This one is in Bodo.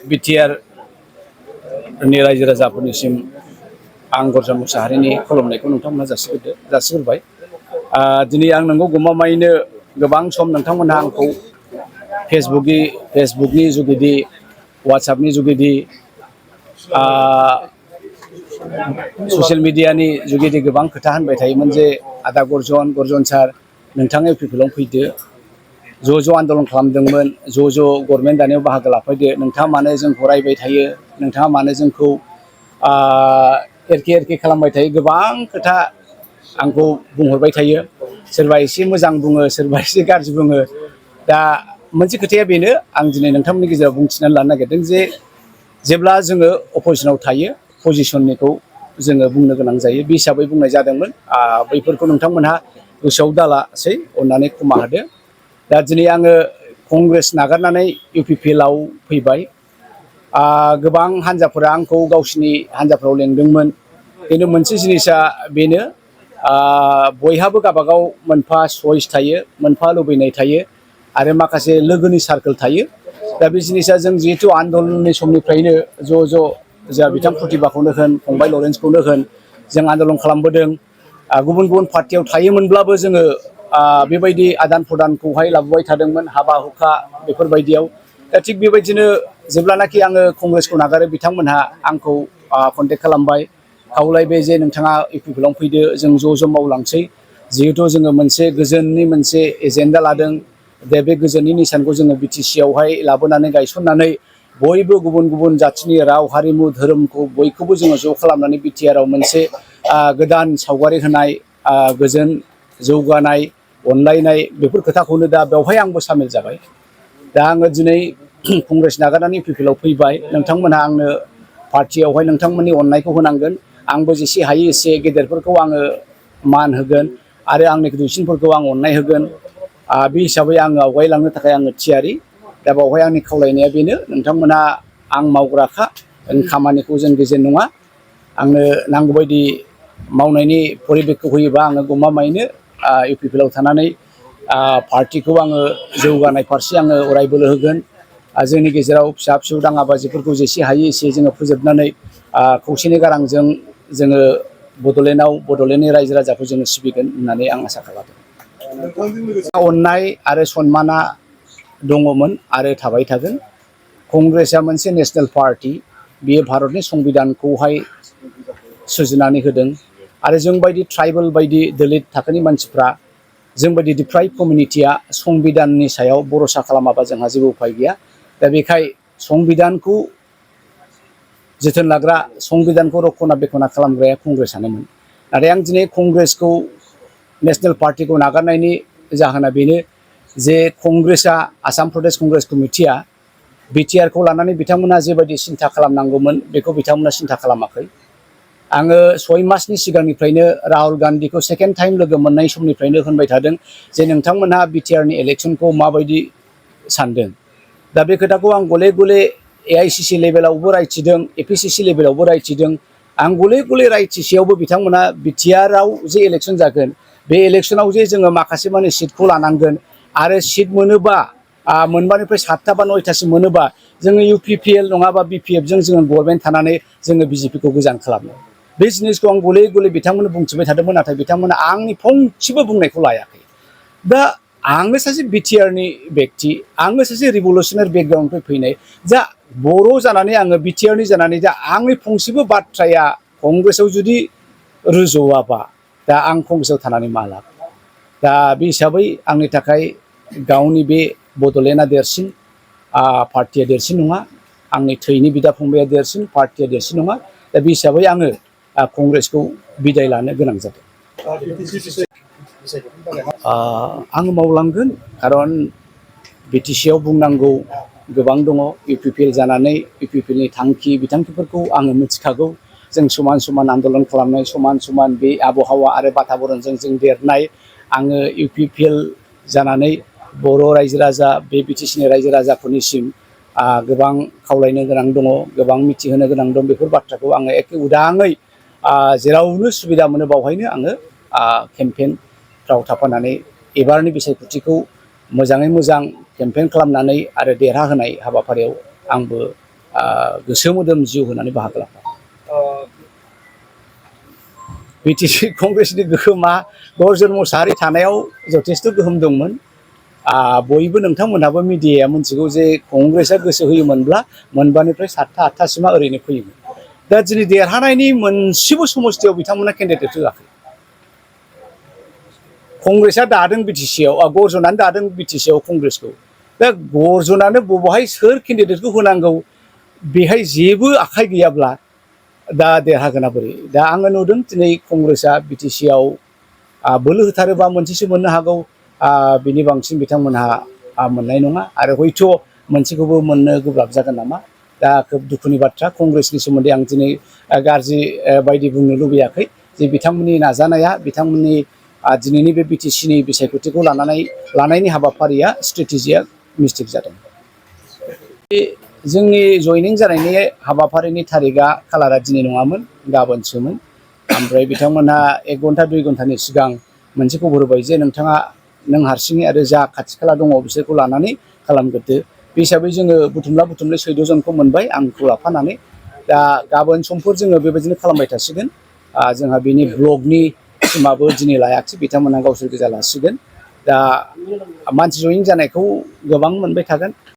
बिटिआर नि रायजो राजाफोरनिसिम आं गरजा मुसाहारिनि खुलुमनायखौ नोंथांमोनहा जासिग्रोबाय। दिनै आं नोंगौ गमामायैनो गोबां सम नोंथांमोनहा आंखौ फेसबुकनि जुगेदि वाट्सएपनि जुगेदि ससियेल मिडियानि जुगेदि गोबां खोथा होनबाय थायोमोन जे आदा गरजन सार नोंथाङा UPPL आवनो फैदो, ज' आन्दलन खालामदोंमोन, ज' गभर्नमेन्ट दानायाव बाहागो लाफैदो, नोंथाङा मानो जोंखौ रायबाय थायो, नोंथाङा मानो जोंखौ एरखे खालामबाय थायो, गोबां खोथा आंखौ बुंहरबाय थायो। सोरबा एसे मोजां बुङो, सोरबा एसे गाज्रि बुङो। दा मोनसे खोथाया बेनो, आं दिनै नोंथांमोननि गेजेराव बुंथिनानै लानो नागिरदों जे जेब्ला जोङो अपजिसनाव थायो पजिसननिखौ जोङो बुंनो गोनां जायो। बे हिसाबै बुंनाय जादोंमोन। बैफोरखौ नोंथांमोनहा गोसोआव दालासै, अननानै क्षमा होदो। दा दिनै आङो कंग्रेस नागारनानै UPPL आव फैबाय। गोबां हान्जाफोरा आंखौ गावसिनि हान्जाफ्राव लेंदोंमोन। खिन्थु मोनसे जिनिसा बेनो, बयहाबो गावबागाव मोनफा चइस थायो, मोनफा लुबैनाय थायो आरो माखासे लोगोनि सार्कोल थायो। दा बे जिनिसा जों जिहेतु आन्दलननि समनिफ्रायनो ज' जोंहा बिथां प्रतिभाखौनो होन, फंबाय लरेन्सखौनो होन, जों आन्दलन खालामबोदों। गुबुन पार्टियाव थायोमोनब्लाबो जोङो बेबायदि आदान प्रदानखौहाय लाबोबाय थादोंमोन, हाबा हुखा बेफोरबायदियाव। दा थिग बेबायदिनो जेब्लानाखि आङो कंग्रेसखौ नागारो, बिथांमोनहा आंखौ कन्टेक्ट खालामबाय, खावलायबाय जे नोंथाङा UPPL आवनो फैदो, जों ज' मावलांसै। जिहेथु जोङो मोनसे गोजोननि मोनसे एजेन्डा लादों। दा बे गोजोननि निसानखौ जोङो BTC आवहाय लाबोनानै गायसननानै बयबो गुबुन जाथिनि राव, हारिमु, धोरोमखौ बयखौबो जोङो ज' खालामनानै BTR आव मोनसे गोदान सावगारि होनाय, गोजोन, जौगानाय, अनलायनाय, बेफोर खोथाखौनो दा बेवहाय आंबो सामिल जाबाय। दा आङो दिनै कंग्रेस नागारनानै UPPL आव फैबाय। नोंथांमोनहा आंनो पार्टियावहाय नोंथांमोननि अननायखौ होनांगोन। आंबो जेसे हायो एसे गेदेरफोरखौ आङो मान होगोन आरो आंनि दुइसिनफोरखौ आं अननाय होगोन। बे हिसाबै आङो आवगायलांनो थाखाय आङो थियारि। दा बावहाय आंनि खावलायनाया बेनो, नोंथांमोनहा आं मावग्राखा, खामानिखौ जों गेजेर नङा। आंनो नांगौबायदि मावनायनि परिबेखखौ होयोबा आङो गमामायैनो UPPL आव थानानै पार्टिखौ आङो जौगानाय फारसे आङो अराय बोलो होगोन। जोंनि गेजेराव फिसा दाङाबाजिफोरखौ जेसे हायो एसे जोङो फोजोबनानै खौसेनि गारांजों जोङो बड'लेण्डनि रायजो राजाखौ जोङो सिबिगोन होननानै आं आसा खालामदों। अननाय आरो सनमाना दङमोन आरो थाबाय थागोन। कंग्रेसआ मोनसे नेसनेल पार्टि, बियो भारतनि संबिधानखौहाय सुजुनानै होदों आरो जोंबायदि ट्राइबेल बायदि दलित थाखोनि मानसिफ्रा, जोंबायदि डिप्राइभ कमिउनिटिया संबिधाननि सायाव भरसा खालामाबा जोंहा जेबो उफाय गैया। दा बेखाय संबिधानखौ जोथोन लाग्रा, संबिधानखौ रक्षना बेखना खालामग्राया कंग्रेसआनोमोन। नाथाय आं दिनै कंग्रेसखौ, नेसनेल पार्टिखौ नागारनायनि जाहोना बेनो जे कंग्रेसआ, आसाम प्रदेश कंग्रेस कमिटिया BTR खौ लानानै बिथांमोना जेबायदि सिन्था खालामनांगौमोन बेखौ बिथांमोना सिन्था खालामाखै। आङो 6 मासनि सिगांनिफ्रायनो राहुल गान्धीखौ सेकेन्ड टाइम लोगो मोननाय समनिफ्रायनो होनबाय थादों जे नोंथांमोनहा BTR नि इलेक्सनखौ माबायदि सानदों। दा बे खोथाखौ आं गले AICC लेभेलावबो रायथिदों, APCC लेभेलावबो रायथिदों। आं गले रायथिसेयावबो बिथांमोना BTR आव जे इलेक्सन जागोन, बे इलेक्सनाव जे जोङो माखासे माने सिटखौ लानांगोन आरो सिट मोनोबा मोनबानिफ्राय 7टा बा 9टासिम मोनोबा जोङो UPPL नङाबा BPF जों जोङो गभर्नमेन्ट थानानै जोङो BJP खौ गोजान खालामनो। बे जिनिसखौ आं गले बिथांमोननो बुंथिबाय थादोंमोन, नाथाय बिथांमोना आंनि फंसेबो बुंनायखौ लायाखै। दा आङो सासे BTR नि बेक्ति, आङो सासे रिभलुसनारि बेकग्राउन्डनिफ्राय फैनाय, जा बर' जानानै आङो BTR नि जानानै दा आंनि फंसेबो बाथ्राया कंग्रेसआव जुदि रुजुवाबा, दा आं कंग्रेसआव थानानै मा लाब। दा बे हिसाबै आंनि थाखाय गावनि बे बड'लेण्डआ देरसिन, पार्टिया देरसिन नङा। आंनि थैनि बिदा फंबाया देरसिन, पार्टिया देरसिन नङा। दा बे हिसाबै आङो कंग्रेसखौ बिदाय लानो गोनां जादों। आङो मावलांगोन, खारन BTC आव बुंनांगौ गोबां दङ। UPPL जानानै UPPL नि थांखि बिथांखिफोरखौ आङो मिथिखागौ। जों समान आन्दलन खालामनाय, समान बे आबहावा आरो बाताबरणजों जों देरनाय। आङो UPPL जानानै बर' रायजो राजा, बे BTC नि रायजो राजाफोरनिसिम गोबां खावलायनो गोनां दङ, गोबां मिथिहोनो गोनां दं। बेफोर बाथ्राखौ आङो एखे उदाङै जेरावनो सुबिदा मोनो बावहायनो आङो केम्पेइनफ्राव थाफानानै एबारनि बिसायख'थिखौ मोजाङै मोजां केम्पेइन खालामनानै आरो देरहाहोनाय हाबाफारियाव आंबो गोसो मोदोम जिउ होनानै बाहागो लाफायो। बिटिसि कंग्रेसनि गोहोमा गर्जन मोसाहारि थानायाव जथेस्थ' गोहोम दंमोन। बयबो नोंथांमोनहाबो मिडियाया मिथिगौ जे कंग्रेसआ गोसो होयोमोनब्ला मोनबानिफ्राय 7था 8थासिमा ओरैनो फैयोमोन। दा दिनै देरहानायनि मोनसेबो समस्थियाव बिथांमोना केन्डिडेट होआखै। कंग्रेसआ दादों बिटिसिआव, गर्जनानो दादों बिटिसिआव कंग्रेसखौ। दा गर्जनानो बबेहाय सोर केन्डिडेटखौ होनांगौ बेहाय जेबो आखाइ गैयाब्ला दा देरहागोना बोरै? दा आङो नुदों दिनै कंग्रेसआ बिटिसिआव बोलो होथारोबा मोनसेसो मोननो हागौ, बिनि बांसिन बिथांमोनहा मोननाय नङा आरो हयथ' मोनसेखौबो मोननो गोब्राब जागोन नामा। दा खोब दुखुनि बाथ्रा। कंग्रेसनि सोमोन्दै आं दिनै गाज्रि बायदि बुंनो लुबैयाखै जे बिथांमोननि नाजानाया, बिथांमोननि दिनैनि बे बिटिसिनि बिसायख'थिखौ लानायनि हाबाफारिया स्ट्रेटेजिया मिस्टेक जादों। जोंनि जइनिं जानायनि हाबाफारिनि थारिकआ खालारा दिनै नङामोन, गाबोनसोमोन। ओमफ्राय बिथांमोनहा 1 घन्टा 2 घन्टानि सिगां मोनसे खबर होबाय जे नों हारसिङै आरो जा खाथि खाला दङ बिसोरखौ लानानै खालामग्रोदो। बे हिसाबै जोङो बुथुमला 14 जनखौ मोनबाय आंखौ लाफानानै। दा गाबोन समफोर जोङो बेबायदिनो खालामबाय थासिगोन। जोंहा बेनि ब्लकनि टिमाबो दिनै लायाखिसै, बिथांमोनहा गावसोर गोजा लासिगोन। दा मानसि जयेन जानायखौ गोबां मोनबाय थागोन।